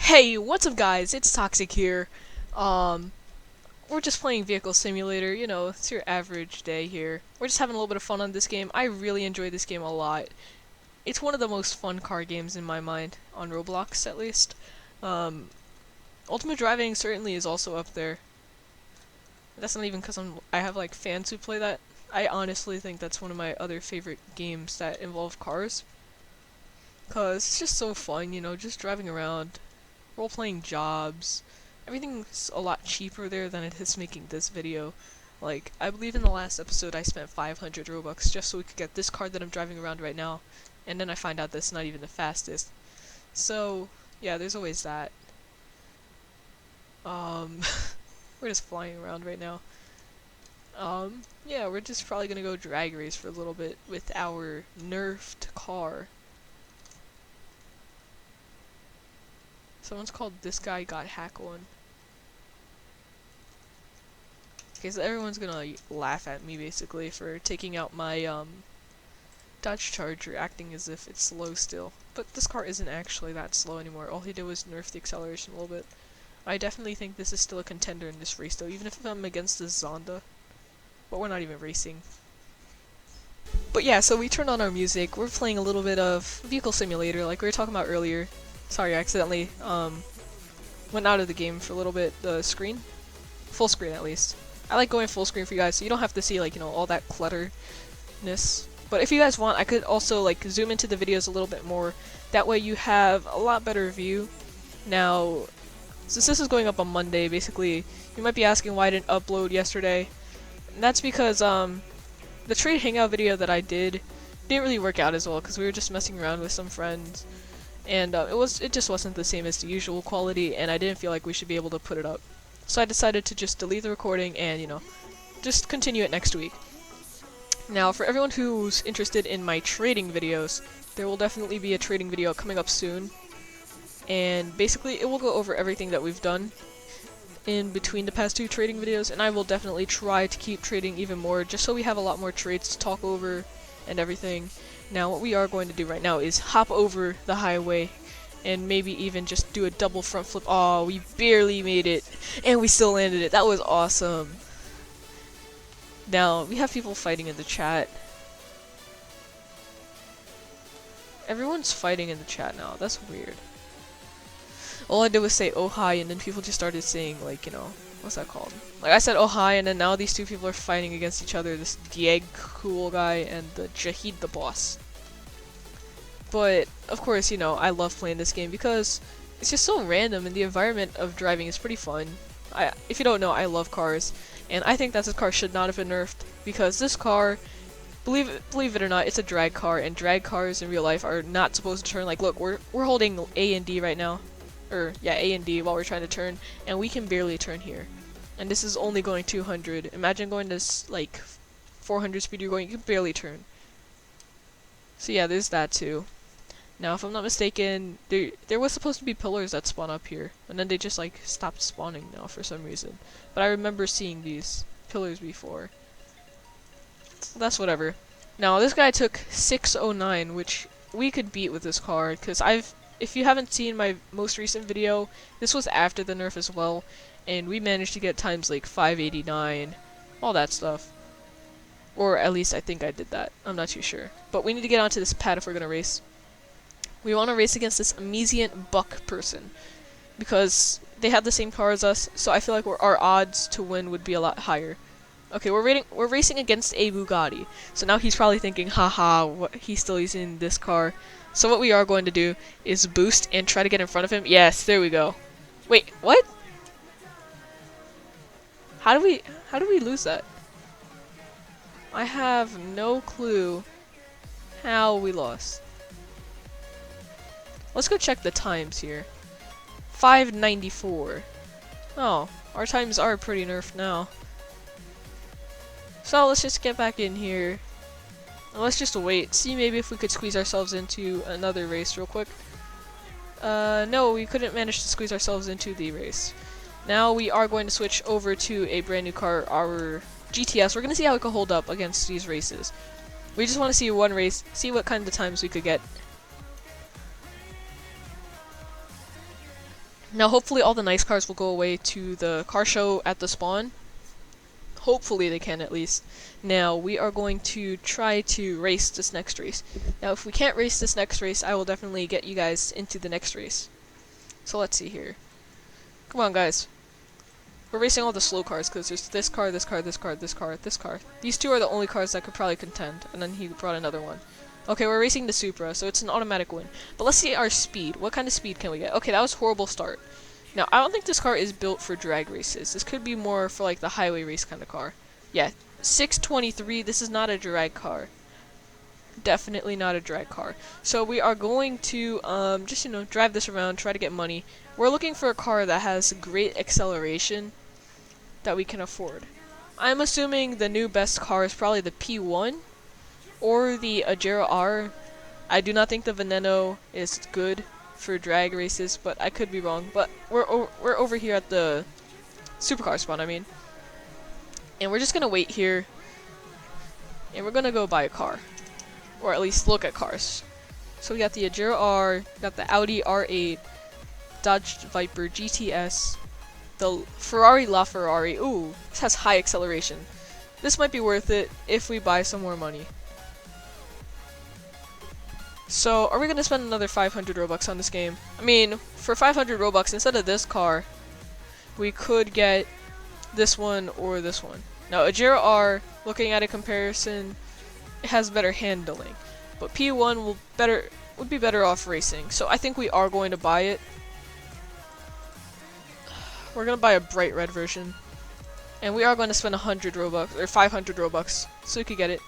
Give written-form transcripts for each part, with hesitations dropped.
Hey, what's up guys? It's Toxic here. Um, we're just playing Vehicle Simulator, you know, it's your average day here. We're just having a little bit of fun on this game. I really enjoy this game a lot. It's one of the most fun car games in my mind, on Roblox at least. Um, Ultimate Driving certainly is also up there. That's not even because I have like fans who play that. I honestly think that's one of my other favorite games that involve cars. Cause it's just so fun, you know, just driving around, role-playing jobs. Everything's a lot cheaper there than it is making this video. Like, I believe in the last episode I spent 500 Robux just so we could get this car that I'm driving around right now, and then I find out that's not even the fastest. So, yeah, there's always that. Um, we're just flying around right now. Yeah, we're just probably gonna go drag race for a little bit with our nerfed car. Someone's called This Guy Got Hack On. Okay, so everyone's gonna laugh at me basically for taking out my Dodge Charger, acting as if it's slow still. But this car isn't actually that slow anymore. All he did was nerf the acceleration a little bit. I definitely think this is still a contender in this race though, even if I'm against this Zonda. But we're not even racing. But yeah, so we turned on our music. We're playing a little bit of Vehicle Simulator like we were talking about earlier. Sorry, I accidentally went out of the game for a little bit. The screen? Full screen at least. I like going full screen for you guys, so you don't have to see, like, you know, all that clutterness. But if you guys want, I could also, like, zoom into the videos a little bit more. That way you have a lot better view. Now, since this is going up on Monday, basically, you might be asking why I didn't upload yesterday. And that's because, the trade hangout video that I didn't really work out as well, because we were just messing around with some friends. And, it just wasn't the same as the usual quality, and I didn't feel like we should be able to put it up. So I decided to just delete the recording and, you know, just continue it next week. Now, for everyone who's interested in my trading videos, there will definitely be a trading video coming up soon. And basically, it will go over everything that we've done in between the past two trading videos, and I will definitely try to keep trading even more, just so we have a lot more trades to talk over and everything. Now, what we are going to do right now is hop over the highway and maybe even just do a double front flip. Oh, we barely made it, and we still landed it. That was awesome. Now, we have people fighting in the chat. Everyone's fighting in the chat now. That's weird. All I did was say oh hi, and then people just started saying, like, you know, what's that called? Like, I said oh hi, and then now these two people are fighting against each other. This Dieg cool guy and the Jahid the boss. But, of course, you know, I love playing this game because it's just so random and the environment of driving is pretty fun. If you don't know, I love cars, and I think that this car should not have been nerfed because this car, believe it or not, it's a drag car, and drag cars in real life are not supposed to turn. Like, look, we're holding A and D right now. Or, yeah, A and D while we're trying to turn, and we can barely turn here. And this is only going 200. Imagine going to, like, 400 speed, you can barely turn. So yeah, there's that too. Now, if I'm not mistaken, there was supposed to be pillars that spawn up here, and then they just, like, stopped spawning now for some reason. But I remember seeing these pillars before. That's whatever. Now, this guy took 609, which we could beat with this car, because if you haven't seen my most recent video, this was after the nerf as well, and we managed to get times like 589, all that stuff. Or at least I think I did that. I'm not too sure. But we need to get onto this pad if we're gonna race. We want to race against this Amesian Buck person, because they have the same car as us, so I feel like our odds to win would be a lot higher. Okay, we're racing against a Bugatti, so now he's probably thinking, haha, he's still using this car. So what we are going to do is boost and try to get in front of him. Yes, there we go. Wait, what? How do we lose that? I have no clue how we lost. Let's go check the times here. 594. Oh, our times are pretty nerfed now. So let's just get back in here. And let's just wait. See maybe if we could squeeze ourselves into another race real quick. No, we couldn't manage to squeeze ourselves into the race. Now we are going to switch over to a brand new car, our GTS. We're going to see how it can hold up against these races. We just want to see one race, see what kind of times we could get. Now, hopefully all the nice cars will go away to the car show at the spawn. Hopefully they can, at least. Now, we are going to try to race this next race. Now, if we can't race this next race, I will definitely get you guys into the next race. So let's see here. Come on, guys. We're racing all the slow cars, because there's this car, this car, this car, this car, this car. These two are the only cars that could probably contend, and then he brought another one. Okay, we're racing the Supra, so it's an automatic win. But let's see our speed. What kind of speed can we get? Okay, that was a horrible start. Now, I don't think this car is built for drag races. This could be more for, like, the highway race kind of car. Yeah, 623, this is not a drag car. Definitely not a drag car. So we are going to, just, you know, drive this around, try to get money. We're looking for a car that has great acceleration that we can afford. I'm assuming the new best car is probably the P1 or the Ajero R. I do not think the Veneno is good for drag races, but I could be wrong. But we're over here at the supercar spawn, I mean. And we're just gonna wait here. And we're gonna go buy a car. Or at least look at cars. So we got the Ajero R, got the Audi R8, Dodge Viper GTS, the Ferrari LaFerrari. Ooh, this has high acceleration. This might be worth it if we buy some more money. So, are we gonna spend another 500 Robux on this game? I mean, for 500 Robux, instead of this car, we could get this one or this one. Now, Ajero R, looking at a comparison, it has better handling, but P1 would be better off racing. So I think we are going to buy it. We're gonna buy a bright red version, and we are going to spend 100 Robux or 500 Robux so we could get it.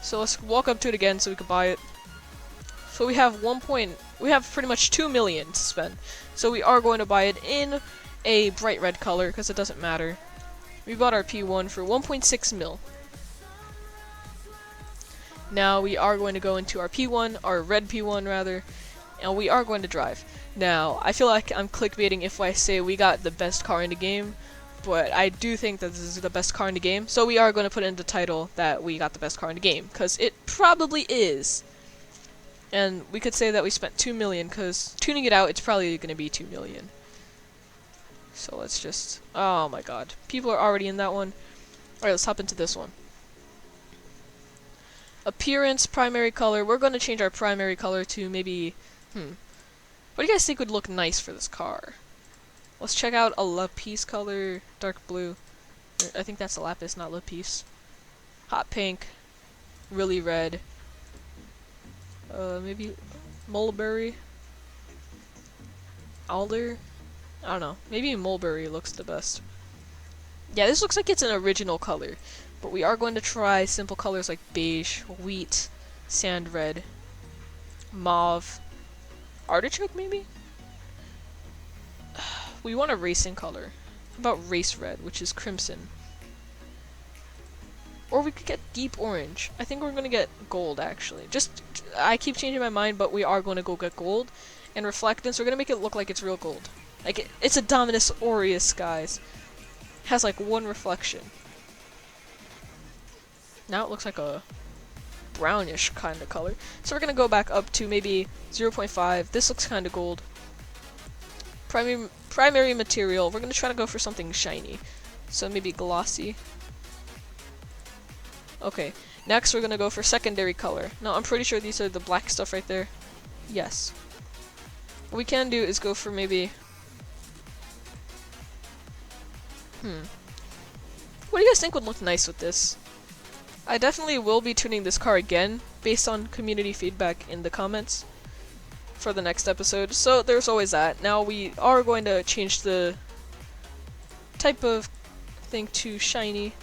So let's walk up to it again so we can buy it. So we have we have pretty much 2 million to spend. So we are going to buy it in a bright red color because it doesn't matter. We bought our P1 for 1.6 mil. Now we are going to go into our P1, our red P1 rather, and we are going to drive. Now, I feel like I'm clickbaiting if I say we got the best car in the game, but I do think that this is the best car in the game, so we are going to put in the title that we got the best car in the game, because it probably is. And we could say that we spent 2 million, because tuning it out, it's probably going to be 2 million. So let's just... oh my god. People are already in that one. Alright, let's hop into this one. Appearance, primary color. We're going to change our primary color to maybe... what do you guys think would look nice for this car? Let's check out a lapis color, dark blue. I think that's a lapis, not lapis. Hot pink, really red. Maybe mulberry, alder. I don't know. Maybe mulberry looks the best. Yeah, this looks like it's an original color, but we are going to try simple colors like beige, wheat, sand red, mauve, artichoke maybe. We want a racing color. How about race red, which is crimson? Or we could get deep orange. I think we're gonna get gold actually. I keep changing my mind, but we are going to go get gold. And reflectance, we're gonna make it look like it's real gold. Like it's a Dominus Aureus, guys. It has like one reflection. Now it looks like a brownish kind of color. So we're gonna go back up to maybe 0.5. This looks kind of gold. Primary material, we're gonna try to go for something shiny. So maybe glossy. Okay, next we're gonna go for secondary color. Now I'm pretty sure these are the black stuff right there. Yes. What we can do is go for maybe... what do you guys think would look nice with this? I definitely will be tuning this car again, based on community feedback in the comments for the next episode, so there's always that. Now we are going to change the type of thing to shiny.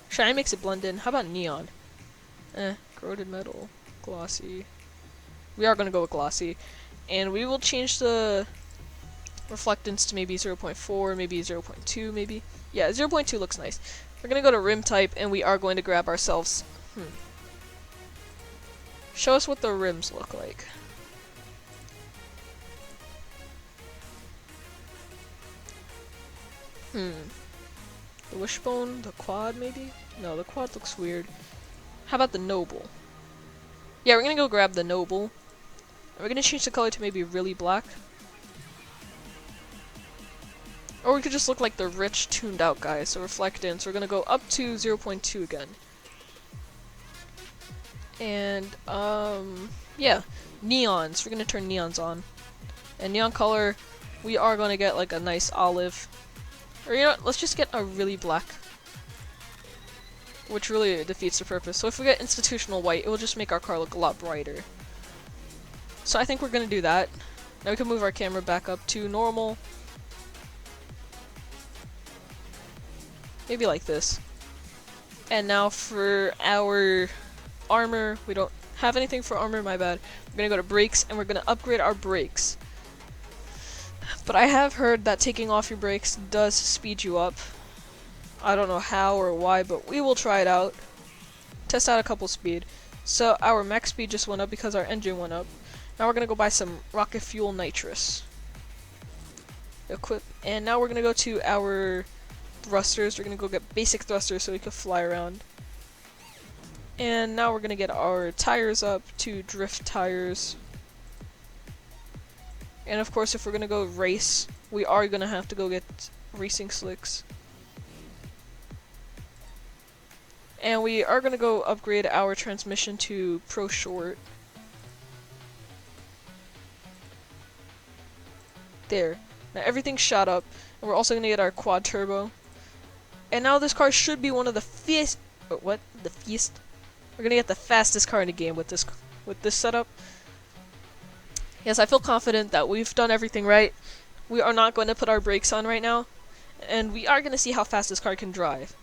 Shiny makes it blend in. How about neon? Corroded metal, glossy. We are going to go with glossy, and we will change the reflectance to maybe 0.4, maybe 0.2, maybe. Yeah, 0.2 looks nice. We're going to go to rim type, and we are going to grab ourselves... show us what the rims look like. The wishbone, the quad maybe? No, the quad looks weird. How about the noble? Yeah, we're gonna go grab the noble. We're gonna change the color to maybe really black. Or we could just look like the rich, tuned out guy, so reflect in. So we're gonna go up to 0.2 again. And, yeah. Neons. We're gonna turn neons on. And neon color, we are gonna get like a nice olive. Or you know what, let's just get a really black. Which really defeats the purpose. So if we get institutional white, it will just make our car look a lot brighter. So I think we're gonna do that. Now we can move our camera back up to normal. Maybe like this. And now for our armor, we don't have anything for armor, my bad. We're gonna go to brakes, and we're gonna upgrade our brakes. But I have heard that taking off your brakes does speed you up. I don't know how or why, but we will try it out. Test out a couple speed. So our max speed just went up because our engine went up. Now we're gonna go buy some rocket fuel nitrous. Equip, and now we're gonna go to our thrusters. We're gonna go get basic thrusters so we can fly around. And now we're gonna get our tires up to drift tires. And of course, if we're gonna go race, we are gonna have to go get racing slicks. And we are gonna go upgrade our transmission to Pro Short. There. Now everything's shot up, and we're also gonna get our quad turbo. And now this car should be one of the fast. What? The fast? We're gonna get the fastest car in the game with this setup. Yes, I feel confident that we've done everything right. We are not going to put our brakes on right now, and we are gonna see how fast this car can drive.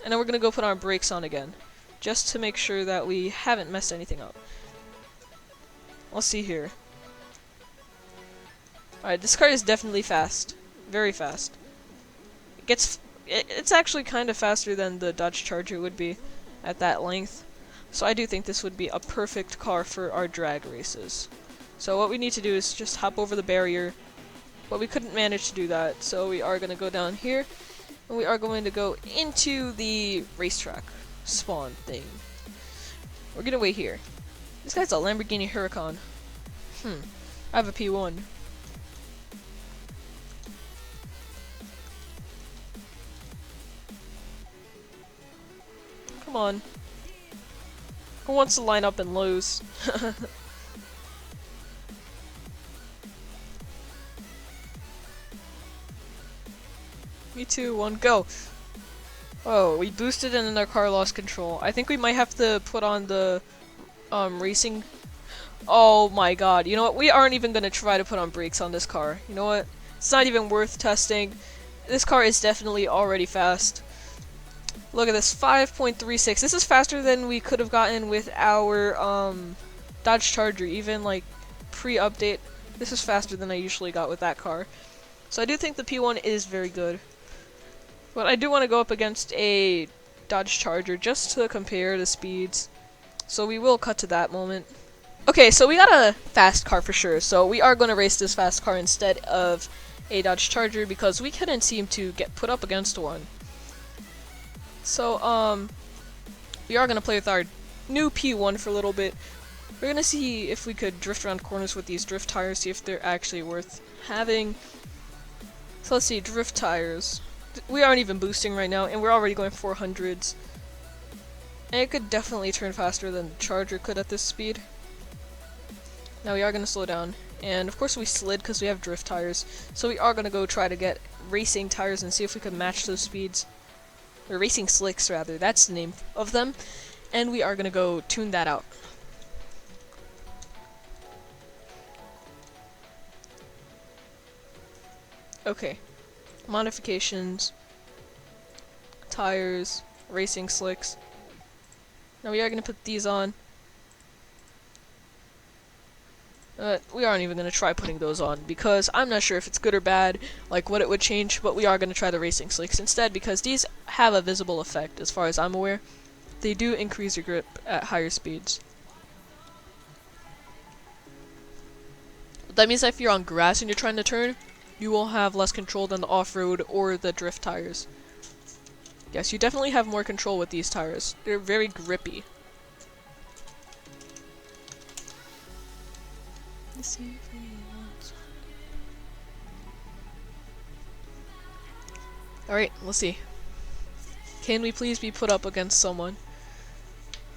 And then we're gonna go put our brakes on again, just to make sure that we haven't messed anything up. Let's see here. Alright, this car is definitely fast. Very fast. It's actually kind of faster than the Dodge Charger would be at that length. So I do think this would be a perfect car for our drag races. So what we need to do is just hop over the barrier. But we couldn't manage to do that, so we are going to go down here. And we are going to go into the racetrack spawn thing. We're going to wait here. This guy's a Lamborghini Huracan. I have a P1. Come on. Who wants to line up and lose? Me too, one, go! Oh, we boosted and then our car lost control. I think we might have to put on the racing. Oh my god, you know what? We aren't even gonna try to put on brakes on this car. You know what? It's not even worth testing. This car is definitely already fast. Look at this, 5.36. This is faster than we could have gotten with our Dodge Charger, even like pre-update. This is faster than I usually got with that car. So I do think the P1 is very good. But I do want to go up against a Dodge Charger just to compare the speeds. So we will cut to that moment. Okay, so we got a fast car for sure. So we are going to race this fast car instead of a Dodge Charger because we couldn't seem to get put up against one. So, we are gonna play with our new P1 for a little bit. We're gonna see if we could drift around corners with these drift tires, see if they're actually worth having. So let's see, drift tires. We aren't even boosting right now, and we're already going 400s. And it could definitely turn faster than the Charger could at this speed. Now we are gonna slow down. And of course we slid because we have drift tires. So we are gonna go try to get racing tires and see if we can match those speeds. Or racing slicks, rather. That's the name of them. And we are gonna go tune that out. Okay. Modifications. Tires. Racing slicks. Now we are gonna put these on. We aren't even going to try putting those on because I'm not sure if it's good or bad, like what it would change, but we are going to try the racing slicks instead because these have a visible effect as far as I'm aware. They do increase your grip at higher speeds. That means that if you're on grass and you're trying to turn, you will have less control than the off-road or the drift tires. Yes, you definitely have more control with these tires. They're very grippy. Alright, let's see. Can we please be put up against someone?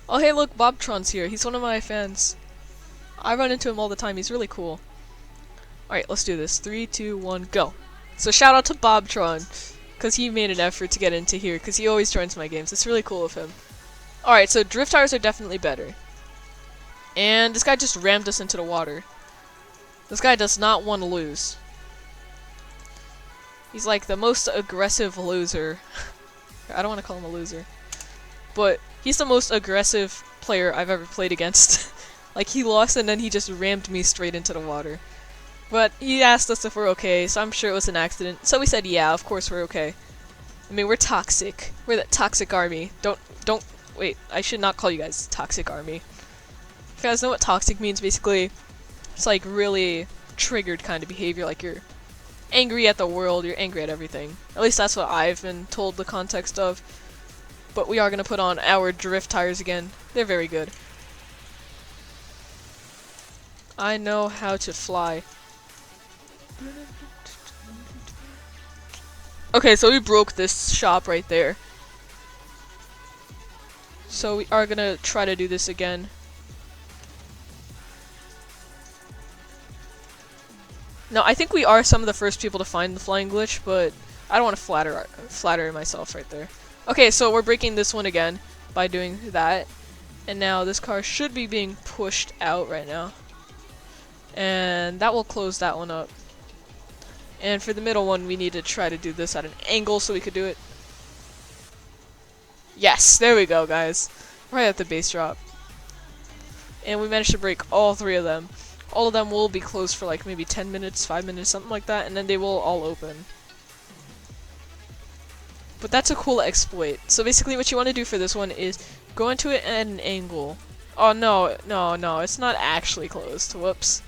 Oh hey look, Bobtron's here. He's one of my fans. I run into him all the time. He's really cool. Alright, let's do this. 3, 2, 1, go. So shout out to Bobtron, because he made an effort to get into here, because he always joins my games. It's really cool of him. Alright, so drift tires are definitely better. And this guy just rammed us into the water. This guy does not want to lose. He's like the most aggressive loser. I don't want to call him a loser. But he's the most aggressive player I've ever played against. Like, he lost and then he just rammed me straight into the water. But he asked us if we're okay, so I'm sure it was an accident. So we said, yeah, of course we're okay. I mean, we're toxic. We're that toxic army. Wait, I should not call you guys toxic army. If you guys know what toxic means, basically, it's like really triggered kind of behavior, like you're angry at the world, you're angry at everything. At least that's what I've been told the context of. But we are going to put on our drift tires again. They're very good. I know how to fly. Okay, so we broke this shop right there. So we are gonna try to do this again. Now, I think we are some of the first people to find the flying glitch, but I don't want to flatter myself right there. Okay, so we're breaking this one again by doing that. And now this car should be being pushed out right now. And that will close that one up. And for the middle one, we need to try to do this at an angle so we could do it. Yes, there we go, guys. Right at the base drop. And we managed to break all 3 of them. All of them will be closed for like maybe 10 minutes, 5 minutes, something like that, and then they will all open. But that's a cool exploit. So basically what you want to do for this one is go into it at an angle. Oh no, it's not actually closed. Whoops.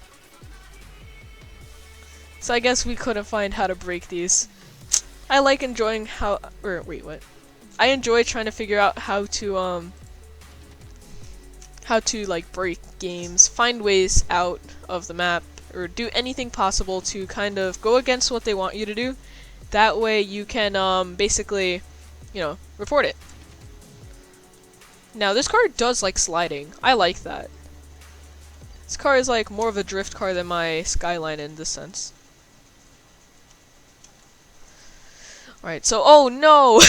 So I guess we couldn't find how to break these. I like enjoying how, or wait, what? I enjoy trying to figure out how to like break games, find ways out of the map, or do anything possible to kind of go against what they want you to do. That way you can basically, you know, report it. Now this car does like sliding. I like that. This car is like more of a drift car than my Skyline in this sense. Alright, so, oh no!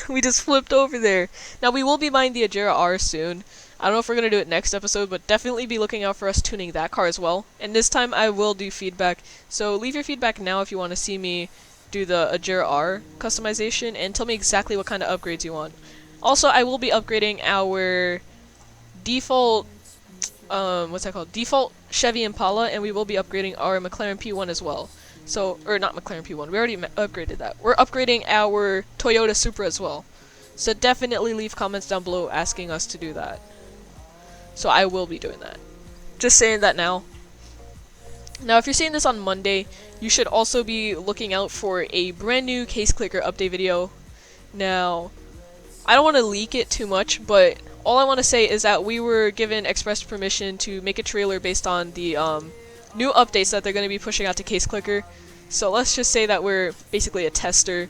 We just flipped over there. Now, we will be buying the Ajera R soon. I don't know if we're going to do it next episode, but definitely be looking out for us tuning that car as well. And this time, I will do feedback. So, leave your feedback now if you want to see me do the Ajera R customization, and tell me exactly what kind of upgrades you want. Also, I will be upgrading our default, what's that called? Default Chevy Impala, and we will be upgrading our McLaren P1 as well. So, or not McLaren P1, we already upgraded that. We're upgrading our Toyota Supra as well. So definitely leave comments down below asking us to do that. So I will be doing that. Just saying that now. Now if you're seeing this on Monday, you should also be looking out for a brand new case clicker update video. Now, I don't want to leak it too much, but all I want to say is that we were given express permission to make a trailer based on the new updates that they're going to be pushing out to Case Clicker. So let's just say that we're basically a tester.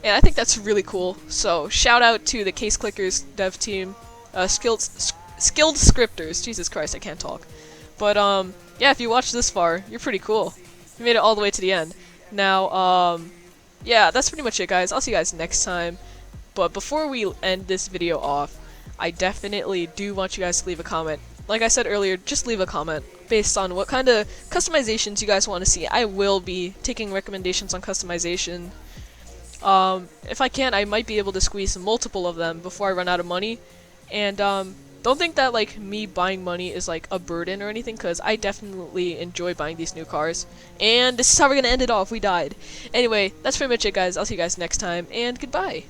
And I think that's really cool. So shout out to the Case Clickers dev team. Skilled scripters. Jesus Christ, I can't talk. But yeah, if you watched this far, you're pretty cool. You made it all the way to the end. Now, yeah, that's pretty much it, guys. I'll see you guys next time. But before we end this video off, I definitely do want you guys to leave a comment. Like I said earlier, just leave a comment based on what kind of customizations you guys want to see. I will be taking recommendations on customization. If I can, I might be able to squeeze multiple of them before I run out of money. And don't think that like me buying money is like a burden or anything, because I definitely enjoy buying these new cars. And this is how we're going to end it off. We died. Anyway, that's pretty much it, guys. I'll see you guys next time, and goodbye.